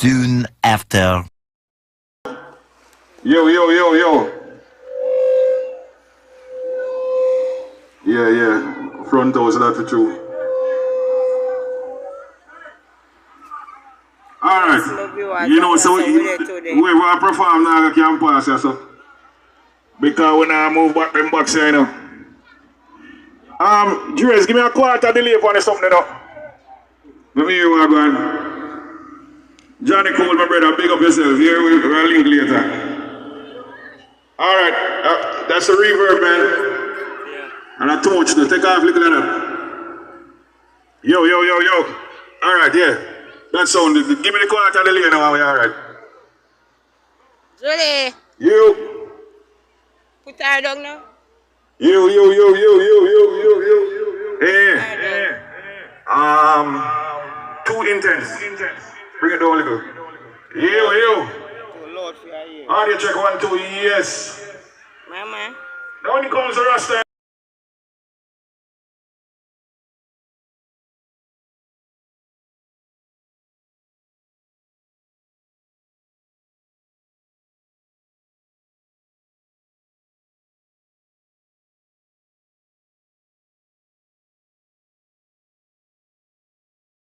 soon after. Yo. Yeah. Front house, that's for true. Alright. You know, so whoever I perform now can pass yourself. Because when I move back them box here, you know. Jules, give me a quarter delay for something, you know. Let me hear what I'm going. Johnny Cole, my brother, big up yourself. Here we'll link later. Alright, that's a reverb, man. Yeah. And a torch, take off, look at that. Yo. Alright, yeah. That sound, give me the quarter delay now, we're alright. Julie. You. Put her down now. You. Hey. Too intense. Bring it down a little. You. Audio check 1, 2, yes. Mama. Now when it comes to Rasta.